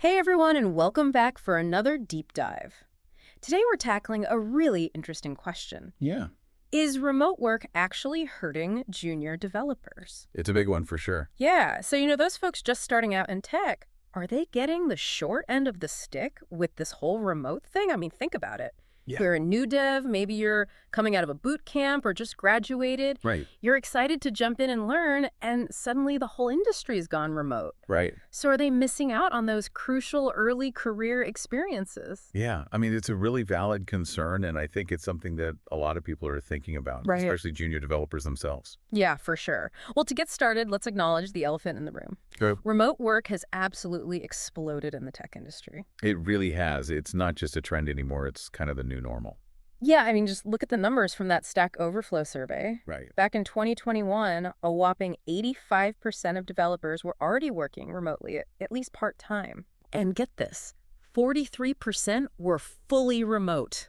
Hey everyone, and welcome back for another deep dive. Today we're tackling a really interesting question. Yeah, Is remote work actually hurting junior developers? it's a big one for sure. Yeah, so those folks just starting out in tech, are they getting the short end of the stick with this whole remote thing? I mean, think about it. If Yeah. you're a new dev, maybe you're coming out of a boot camp or just graduated, Right. you're excited to jump in and learn, and suddenly the whole industry's gone remote. Right. So are they missing out on those crucial early career experiences? Yeah. I mean, it's a really valid concern, and I think it's something that a lot of people are thinking about, Right. especially junior developers themselves. Yeah, for sure. Well, to get started, let's acknowledge the elephant in the room. Go. Remote work has absolutely exploded in the tech industry. It really has. It's not just a trend anymore. It's kind of the new normal. Yeah, I mean, just look at the numbers from that Stack Overflow survey. Right. Back in 2021, a whopping 85% of developers were already working remotely, at least part-time. And get this, 43% were fully remote.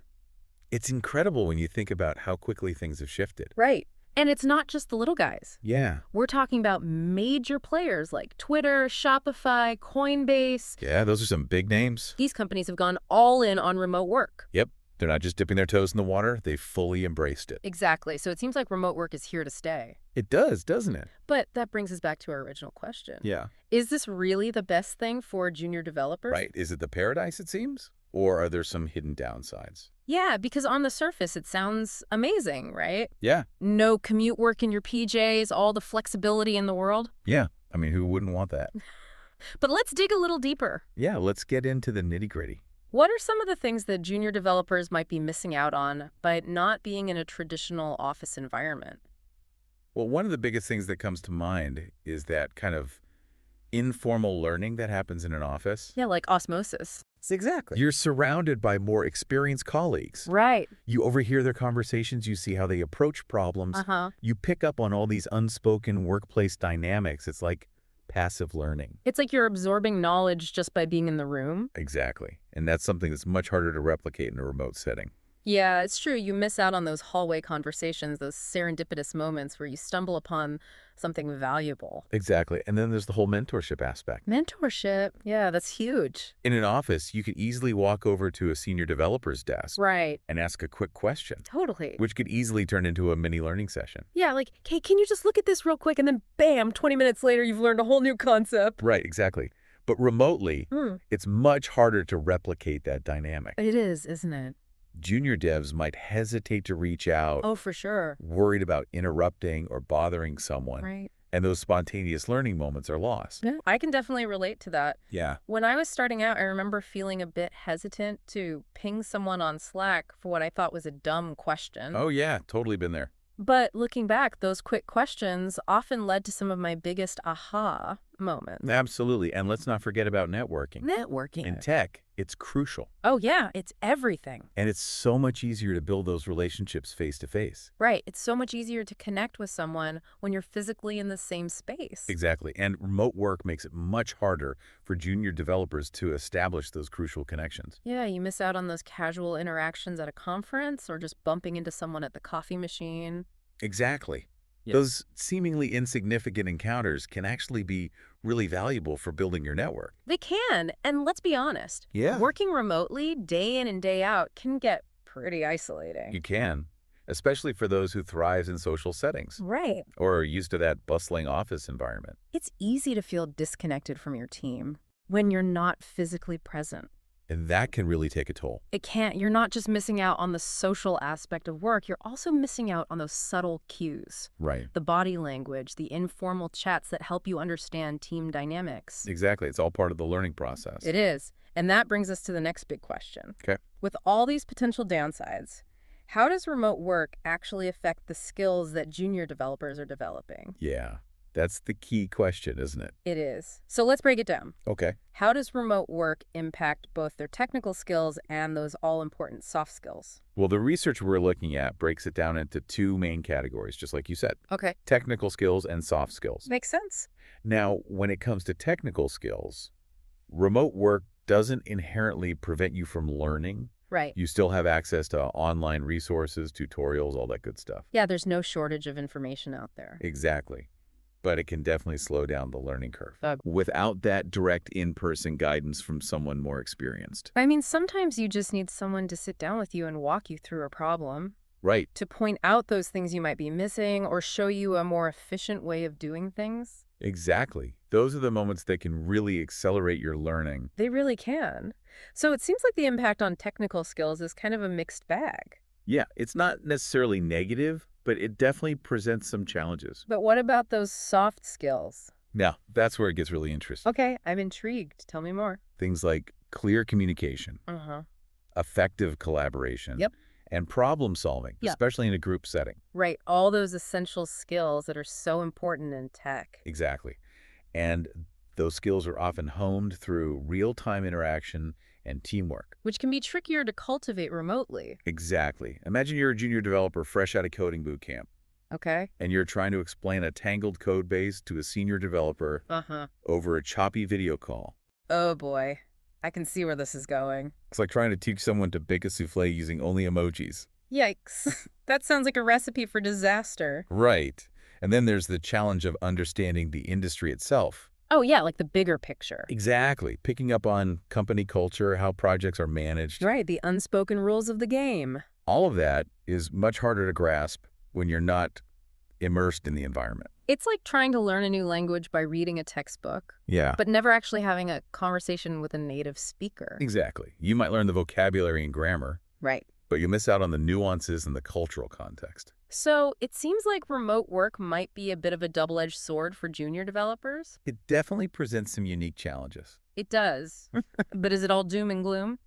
It's incredible when you think about how quickly things have shifted. Right. And it's not just the little guys. Yeah. We're talking about major players like Twitter, Shopify, Coinbase. Yeah, those are some big names. These companies have gone all in on remote work. Yep. They're not just dipping their toes in the water. They've fully embraced it. Exactly. So it seems like remote work is here to stay. It does, doesn't it? But that brings us back to our original question. Yeah. Is this really the best thing for junior developers? Right. Is it the paradise, it seems? Or are there some hidden downsides? Yeah, because on the surface, it sounds amazing, right? Yeah. No commute work in your PJs, all the flexibility in the world. Yeah. I mean, who wouldn't want that? But let's dig a little deeper. Yeah, let's get into the nitty-gritty. What are some of the things that junior developers might be missing out on by not being in a traditional office environment? Well, one of the biggest things that comes to mind is that kind of informal learning that happens in an office. Yeah, like osmosis. Exactly. You're surrounded by more experienced colleagues. Right. You overhear their conversations, you see how they approach problems. Uh-huh. You pick up on all these unspoken workplace dynamics. It's like passive learning. It's like you're absorbing knowledge just by being in the room. Exactly. And that's something that's much harder to replicate in a remote setting. Yeah, it's true. You miss out on those hallway conversations, those serendipitous moments where you stumble upon something valuable. Exactly. And then there's the whole mentorship aspect. Mentorship, yeah, that's huge. In an office, you could easily walk over to a senior developer's desk Right. and ask a quick question, Totally. which could easily turn into a mini learning session. Yeah, like, hey, can you just look at this real quick? And then bam, 20 minutes later, you've learned a whole new concept. Right, exactly. But remotely, it's much harder to replicate that dynamic. It is, isn't it? Junior devs might hesitate to reach out, Oh, for sure. worried about interrupting or bothering someone, Right. and those spontaneous learning moments are lost. Yeah, I can definitely relate to that. Yeah. When I was starting out, I remember feeling a bit hesitant to ping someone on Slack for what I thought was a dumb question. Oh, yeah, totally been there. But looking back, those quick questions often led to some of my biggest aha moments. Absolutely. And let's not forget about networking. Networking. In tech, it's crucial. Oh, yeah, it's everything. And it's so much easier to build those relationships face to face. Right. It's so much easier to connect with someone when you're physically in the same space. Exactly. And remote work makes it much harder for junior developers to establish those crucial connections. Yeah, you miss out on those casual interactions at a conference or just bumping into someone at the coffee machine. Exactly. Yeah. Those seemingly insignificant encounters can actually be really valuable for building your network. They can. And let's be honest. Yeah. Working remotely day in and day out can get pretty isolating. You can, especially for those who thrive in social settings Right. or are used to that bustling office environment. It's easy to feel disconnected from your team when you're not physically present. And that can really take a toll. It can't. You're not just missing out on the social aspect of work. You're also missing out on those subtle cues. Right. The body language, the informal chats that help you understand team dynamics. Exactly. It's all part of the learning process. It is. And that brings us to the next big question. Okay. With all these potential downsides, how does remote work actually affect the skills that junior developers are developing? Yeah. That's the key question, isn't it? It is. So let's break it down. Okay. How does remote work impact both their technical skills and those all-important soft skills? Well, the research we're looking at breaks it down into two main categories, just like you said. Okay. Technical skills and soft skills. Makes sense. Now, when it comes to technical skills, remote work doesn't inherently prevent you from learning. Right. You still have access to online resources, tutorials, all that good stuff. Yeah, there's no shortage of information out there. Exactly. but it can definitely slow down the learning curve Uh, without that direct in-person guidance from someone more experienced. I mean, sometimes you just need someone to sit down with you and walk you through a problem, Right. to point out those things you might be missing or show you a more efficient way of doing things. Exactly. Those are the moments that can really accelerate your learning. They really can. So it seems like the impact on technical skills is kind of a mixed bag. Yeah, it's not necessarily negative, but it definitely presents some challenges. But what about those soft skills? Now, that's where it gets really interesting. Okay, I'm intrigued. Tell me more. Things like clear communication, Uh-huh. effective collaboration, Yep. and problem solving, Yep. especially in a group setting. Right, all those essential skills that are so important in tech. Exactly. And those skills are often honed through real-time interaction and teamwork. Which can be trickier to cultivate remotely. Exactly. Imagine you're a junior developer fresh out of coding boot camp, Okay? and you're trying to explain a tangled code base to a senior developer Uh-huh. over a choppy video call. Oh boy. I can see where this is going. It's like trying to teach someone to bake a souffle using only emojis. Yikes. That sounds like a recipe for disaster. Right. And then there's the challenge of understanding the industry itself. Oh yeah, like the bigger picture. Exactly. Picking up on company culture, how projects are managed. Right, the unspoken rules of the game. All of that is much harder to grasp when you're not immersed in the environment. It's like trying to learn a new language by reading a textbook, Yeah. but never actually having a conversation with a native speaker. Exactly. You might learn the vocabulary and grammar, Right. but you miss out on the nuances and the cultural context. So it seems like remote work might be a bit of a double-edged sword for junior developers. It definitely presents some unique challenges. It does. But is it all doom and gloom?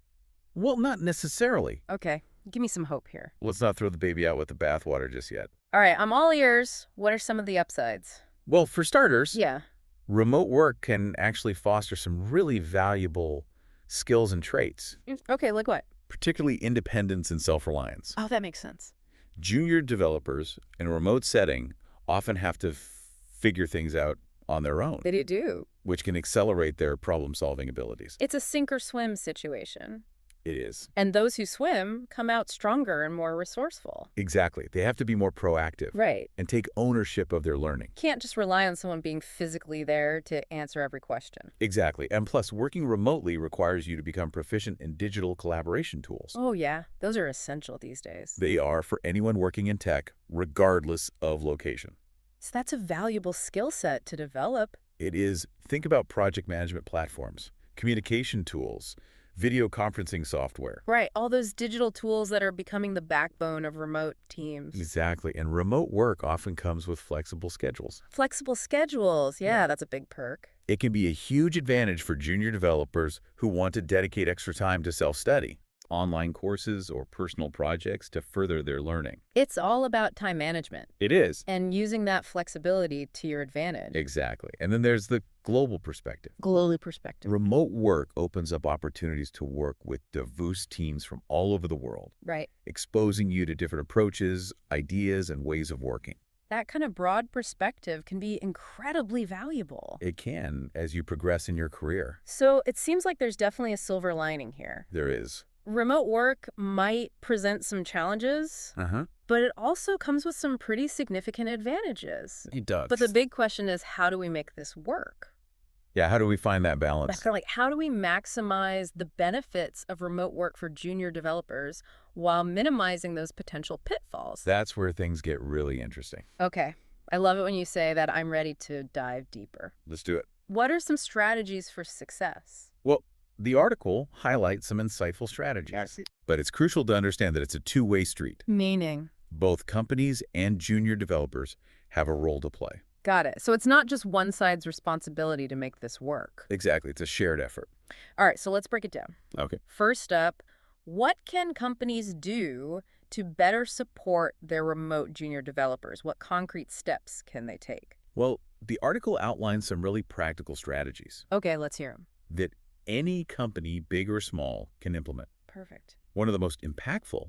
Well, not necessarily. Okay, give me some hope here. Let's not throw the baby out with the bathwater just yet. All right, I'm all ears. What are some of the upsides? Well, for starters, Yeah. remote work can actually foster some really valuable skills and traits, Okay, like what? particularly independence and self-reliance. Oh, that makes sense. Junior developers in a remote setting often have to figure things out on their own, They do. which can accelerate their problem-solving abilities. It's a sink or swim situation. It is. And those who swim come out stronger and more resourceful. Exactly. They have to be more proactive Right. and take ownership of their learning. Can't just rely on someone being physically there to answer every question. Exactly. And plus, working remotely requires you to become proficient in digital collaboration tools. Oh, yeah. Those are essential these days. They are for anyone working in tech, regardless of location. So that's a valuable skill set to develop. It is, think about project management platforms, communication tools, video conferencing software. Right. All those digital tools that are becoming the backbone of remote teams. Exactly. And remote work often comes with flexible schedules. Flexible schedules. Yeah, that's a big perk. It can be a huge advantage for junior developers who want to dedicate extra time to self-study, online courses, or personal projects to further their learning. It's all about time management It is. and using that flexibility to your advantage. Exactly. And then there's the global perspective. Global perspective. Remote work opens up opportunities to work with diverse teams from all over the world, Right. exposing you to different approaches, ideas, and ways of working. That kind of broad perspective can be incredibly valuable. It can as you progress in your career. So it seems like there's definitely a silver lining here. There is. Remote work might present some challenges, but it also comes with some pretty significant advantages. It does. But the big question is, how do we make this work? Yeah, how do we find that balance? Like, how do we maximize the benefits of remote work for junior developers while minimizing those potential pitfalls? That's where things get really interesting. Okay. I love it when you say that. I'm ready to dive deeper. Let's do it. What are some strategies for success? Well, the article highlights some insightful strategies, but it's crucial to understand that it's a two-way street. Meaning? Both companies and junior developers have a role to play. Got it. So it's not just one side's responsibility to make this work. Exactly. It's a shared effort. All right, so let's break it down. Okay. First up, what can companies do to better support their remote junior developers? What concrete steps can they take? Well, the article outlines some really practical strategies Okay, let's hear them. that any company, big or small, can implement. Perfect. One of the most impactful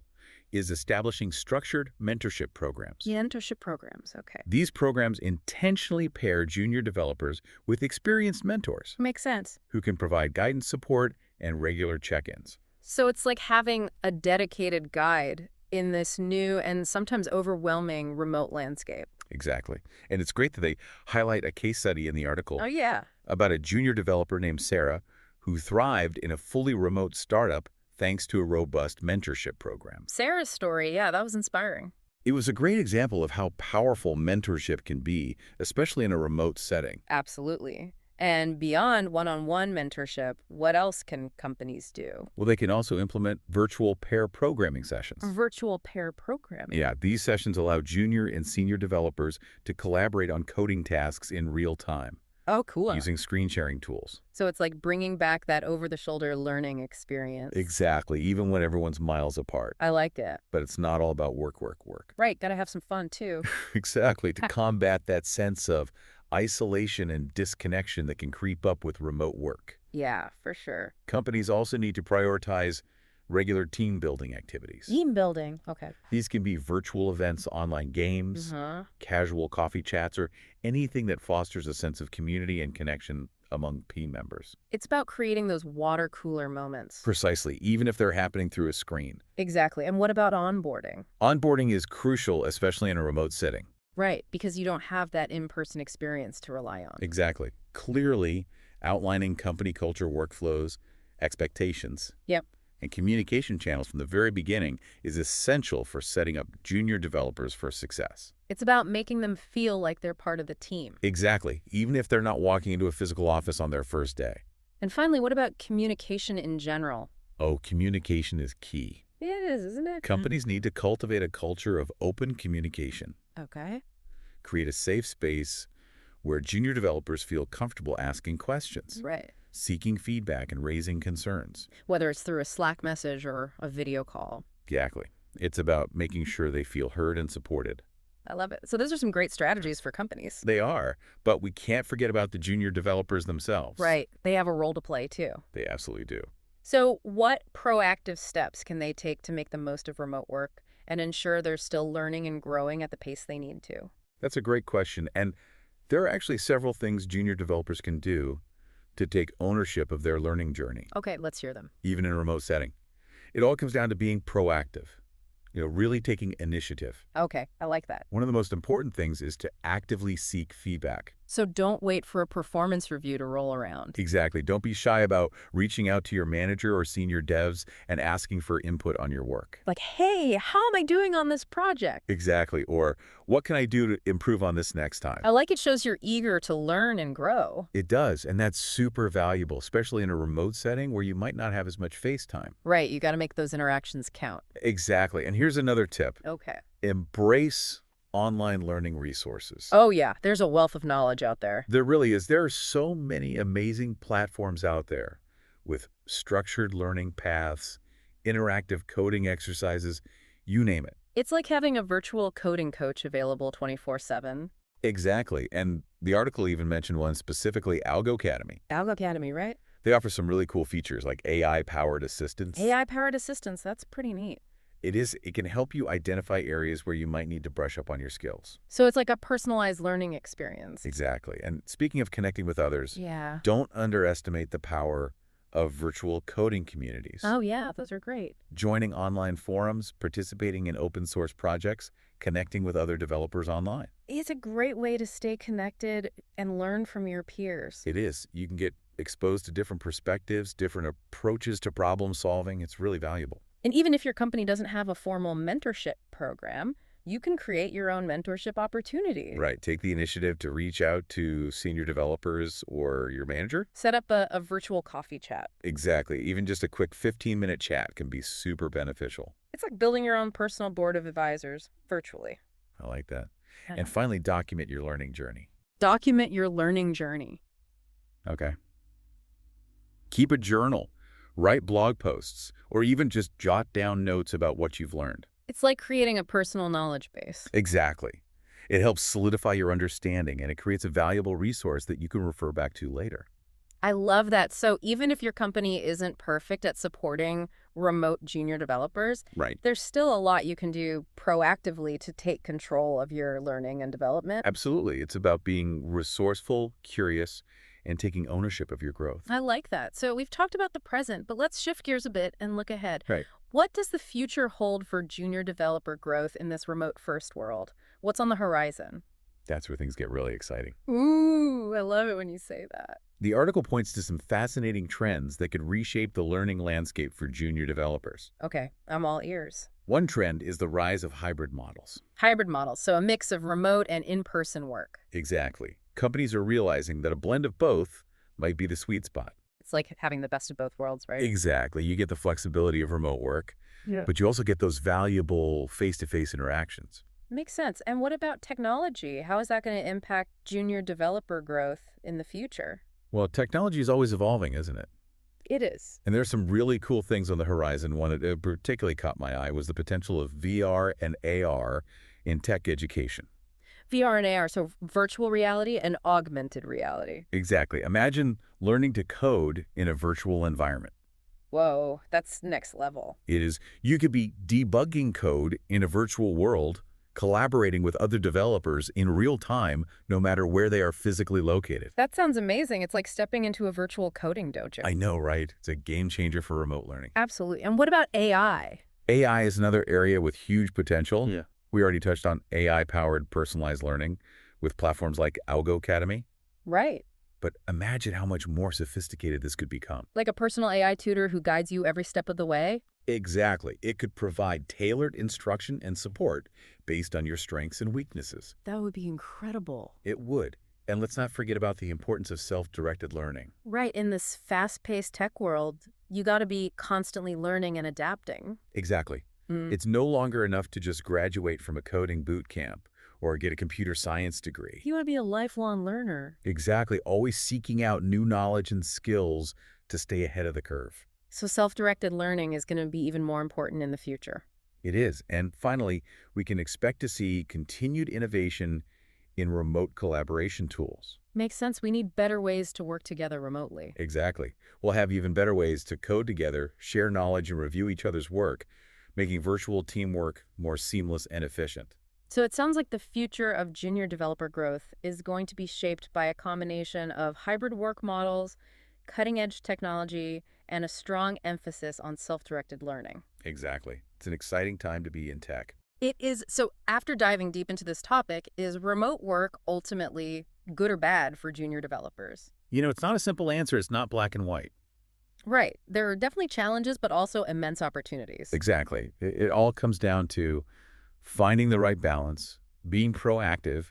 is establishing structured mentorship programs. Mentorship programs, okay. These programs intentionally pair junior developers with experienced mentors Makes sense. who can provide guidance, support, and regular check-ins. So it's like having a dedicated guide in this new and sometimes overwhelming remote landscape. Exactly. And it's great that they highlight a case study in the Oh, article yeah. about a junior developer named Sarah who thrived in a fully remote startup thanks to a robust mentorship program. Sarah's story, yeah, that was inspiring. It was a great example of how powerful mentorship can be, especially in a remote setting. Absolutely. And beyond one-on-one mentorship, what else can companies do? Well, they can also implement virtual pair programming sessions. Virtual pair programming. Yeah, these sessions allow junior and senior developers to collaborate on coding tasks in real time Oh, cool. using screen sharing tools. So it's like bringing back that over-the-shoulder learning experience. Exactly, even when everyone's miles apart. I like it. But it's not all about work. Right, gotta have some fun too. Exactly, to combat that sense of isolation and disconnection that can creep up with remote work. Yeah, for sure. Companies also need to prioritize regular team building activities. Team building. Okay. These can be virtual events, online games, casual coffee chats, or anything that fosters a sense of community and connection among team members. It's about creating those water cooler moments. Precisely, even if they're happening through a screen. Exactly. And what about onboarding? Onboarding is crucial, especially in a remote setting. Right, because you don't have that in-person experience to rely on. Exactly. Clearly outlining company culture, workflows, expectations, Yep. and communication channels from the very beginning is essential for setting up junior developers for success. It's about making them feel like they're part of the team. Exactly, even if they're not walking into a physical office on their first day. And finally, what about communication in general? Oh, communication is key. It is, isn't it? Companies need to cultivate a culture of open communication, Okay. create a safe space where junior developers feel comfortable asking questions, Right. seeking feedback, and raising concerns. Whether it's through a Slack message or a video call. Exactly. It's about making sure they feel heard and supported. I love it. So those are some great strategies for companies. They are, but we can't forget about the junior developers themselves. Right. They have a role to play too. They absolutely do. So what proactive steps can they take to make the most of remote work and ensure they're still learning and growing at the pace they need to? That's a great question, and there are actually several things junior developers can do to take ownership of their learning journey, Okay, let's hear them. even in a remote setting. It all comes down to being proactive, really taking initiative. Okay, I like that. One of the most important things is to actively seek feedback. So don't wait for a performance review to roll around. Exactly. Don't be shy about reaching out to your manager or senior devs and asking for input on your work. Like, hey, how am I doing on this project? Exactly. Or what can I do to improve on this next time? I like it shows you're eager to learn and grow. It does, and that's super valuable, especially in a remote setting where you might not have as much face time. Right, you got to make those interactions count. Exactly. And here's another tip. Okay. Embrace online learning resources. Oh yeah, there's a wealth of knowledge out there. There really is. There are so many amazing platforms out there with structured learning paths, interactive coding exercises, you name it. It's like having a virtual coding coach available 24/7. Exactly. And the article even mentioned one specifically, Algo Academy. Algo Academy, right? They offer some really cool features like AI-powered assistance. AI-powered assistance, that's pretty neat. It can help you identify areas where you might need to brush up on your skills. So it's like a personalized learning experience. Exactly. And speaking of connecting with others, Yeah. don't underestimate the power of virtual coding communities. Oh yeah, those are great. Joining online forums, participating in open source projects, connecting with other developers online. It's a great way to stay connected and learn from your peers. It is. You can get exposed to different perspectives, different approaches to problem solving. It's really valuable. And even if your company doesn't have a formal mentorship program, you can create your own mentorship opportunity. Right. Take the initiative to reach out to senior developers or your manager. Set up a virtual coffee chat. Exactly. Even just a quick 15-minute chat can be super beneficial. It's like building your own personal board of advisors virtually. I like that. And finally, document your learning journey. Document your learning journey. Okay. Keep a journal. Write blog posts, or even just jot down notes about what you've learned. It's like creating a personal knowledge base. Exactly. It helps solidify your understanding, and it creates a valuable resource that you can refer back to later. I love that. So even if your company isn't perfect at supporting remote junior developers, Right. there's still a lot you can do proactively to take control of your learning and development. Absolutely. It's about being resourceful, curious, and taking ownership of your growth. I like that. So we've talked about the present, but let's shift gears a bit and look ahead. Right. What does the future hold for junior developer growth in this remote first world? What's on the horizon? That's where things get really exciting. Ooh, I love it when you say that. The article points to some fascinating trends that could reshape the learning landscape for junior developers. Okay, I'm all ears. One trend is the rise of hybrid models. Hybrid models, so a mix of remote and in-person work. Exactly. Companies are realizing that a blend of both might be the sweet spot. It's like having the best of both worlds, right? Exactly. You get the flexibility of remote work, Yeah. but you also get those valuable face-to-face interactions. Makes sense. And what about technology? How is that going to impact junior developer growth in the future? Well, technology is always evolving, isn't it? It is. And there's some really cool things on the horizon. One that particularly caught my eye was the potential of VR and AR in tech education. VR and AR, so virtual reality and augmented reality. Exactly. Imagine learning to code in a virtual environment. Whoa, that's next level. It is, you could be debugging code in a virtual world, collaborating with other developers in real time, no matter where they are physically located. That sounds amazing. It's like stepping into a virtual coding dojo. I know, right? It's a game changer for remote learning. Absolutely. And what about AI? AI is another area with huge potential. Yeah. We already touched on AI-powered personalized learning with platforms like Algo Academy. Right. But imagine how much more sophisticated this could become. Like a personal AI tutor who guides you every step of the way? Exactly. It could provide tailored instruction and support based on your strengths and weaknesses. That would be incredible. It would. And let's not forget about the importance of self-directed learning. Right. In this fast-paced tech world, you got to be constantly learning and adapting. Exactly. It's no longer enough to just graduate from a coding boot camp or get a computer science degree. You want to be a lifelong learner. Exactly. Always seeking out new knowledge and skills to stay ahead of the curve. So self-directed learning is going to be even more important in the future. It is. And finally, we can expect to see continued innovation in remote collaboration tools. Makes sense. We need better ways to work together remotely. Exactly. We'll have even better ways to code together, share knowledge, and review each other's work, making virtual teamwork more seamless and efficient. So it sounds like the future of junior developer growth is going to be shaped by a combination of hybrid work models, cutting-edge technology, and a strong emphasis on self-directed learning. Exactly. It's an exciting time to be in tech. It is. So after diving deep into this topic, is remote work ultimately good or bad for junior developers? You know, it's not a simple answer. It's not black and white. Right. There are definitely challenges, but also immense opportunities. Exactly. It all comes down to finding the right balance, being proactive,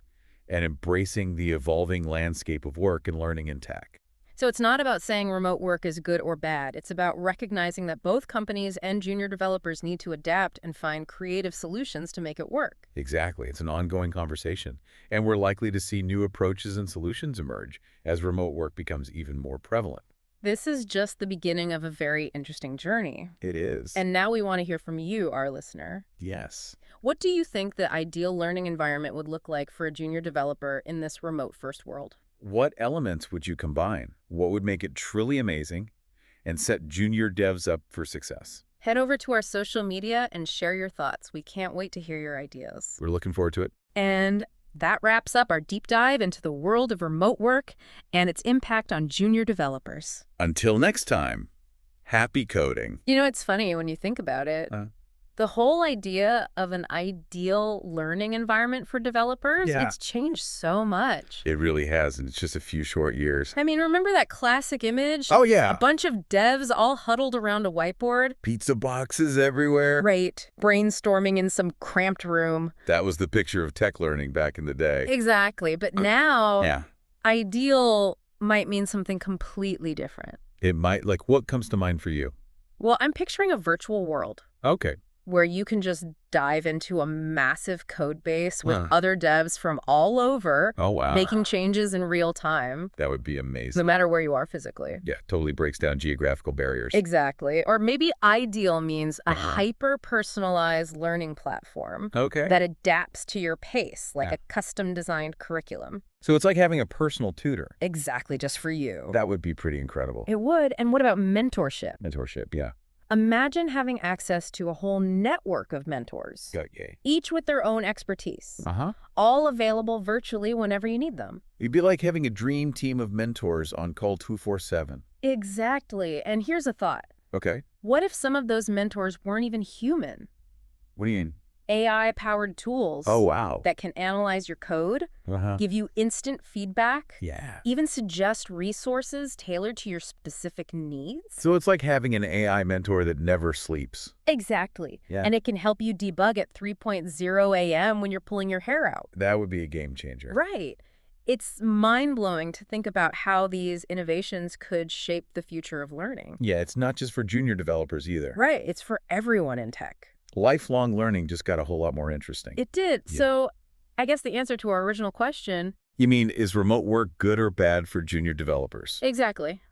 and embracing the evolving landscape of work and learning in tech. So it's not about saying remote work is good or bad. It's about recognizing that both companies and junior developers need to adapt and find creative solutions to make it work. Exactly. It's an ongoing conversation. And we're likely to see new approaches and solutions emerge as remote work becomes even more prevalent. This is just the beginning of a very interesting journey. It is. And now we want to hear from you, our listener. yes. What do you think the ideal learning environment would look like for a junior developer in this remote-first world? What elements would you combine? What would make it truly amazing and set junior devs up for success? Head over to our social media and share your thoughts. We can't wait to hear your ideas. We're looking forward to it. And that wraps up our deep dive into the world of remote work and its impact on junior developers. Until next time, happy coding. You know, it's funny when you think about it. The whole idea of an ideal learning environment for developers, Yeah. it's changed so much. It really has, and it's just a few short years. I mean, remember that classic image? Oh, yeah. A bunch of devs all huddled around a whiteboard? Pizza boxes everywhere. Right. Brainstorming in some cramped room. That was the picture of tech learning back in the day. Exactly. But now, Yeah. ideal might mean something completely different. It might, like, what comes to mind for you? Well, I'm picturing a virtual world Okay. where you can just dive into a massive code base with Huh. other devs from all over, Oh, wow. making changes in real time, That would be no amazing. matter where you are physically. Yeah, totally breaks down geographical barriers. Exactly. Or maybe ideal means a Uh-huh. hyper-personalized learning platform Okay. that adapts to your pace, like Yeah. a custom-designed curriculum. So it's like having a personal tutor. Exactly, just for you. That would be pretty incredible. It would. And what about mentorship? Mentorship, yeah. Imagine having access to a whole network of mentors, Okay. each with their own expertise, Uh-huh. all available virtually whenever you need them. It'd be like having a dream team of mentors on call 247. Exactly. And here's a thought. Okay. What if some of those mentors weren't even human? What do you mean? AI-powered Oh, tools wow. that can analyze your code, Uh-huh. give you instant feedback, Yeah. even suggest resources tailored to your specific needs. So it's like having an AI mentor that never sleeps. Exactly. Yeah. And it can help you debug at 3:0 a.m. when you're pulling your hair out. That would be a game changer. Right. It's mind-blowing to think about how these innovations could shape the future of learning. Yeah, it's not just for junior developers either. Right. It's for everyone in tech. Lifelong learning just got a whole lot more interesting. It did. Yeah. So I guess the answer to our original question. You mean, is remote work good or bad for junior developers? Exactly.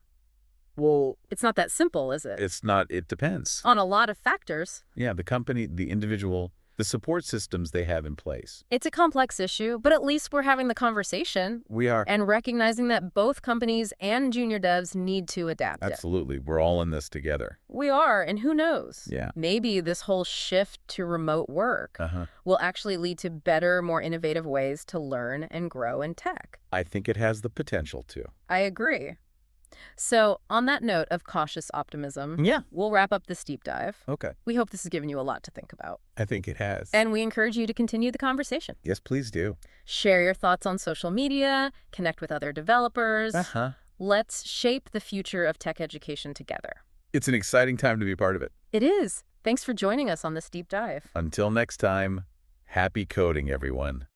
Well, It's not that simple, is it? it's not. It depends. On a lot of factors. Yeah, the company, the individual, the support systems they have in place. It's a complex issue, but at least we're having the conversation We are. and recognizing that both companies and junior devs need to adapt it. Absolutely. We're all in this together. We are, and who knows? Yeah. Maybe this whole shift to remote work Uh-huh. will actually lead to better, more innovative ways to learn and grow in tech. I think it has the potential to. I agree. So, on that note of cautious optimism, Yeah. we'll wrap up this deep dive. Okay. We hope this has given you a lot to think about. I think it has. And we encourage you to continue the conversation. Yes, please do. Share your thoughts on social media, connect with other developers. Uh-huh. Let's shape the future of tech education together. It's an exciting time to be part of it. It is. Thanks for joining us on this deep dive. Until next time, happy coding, everyone.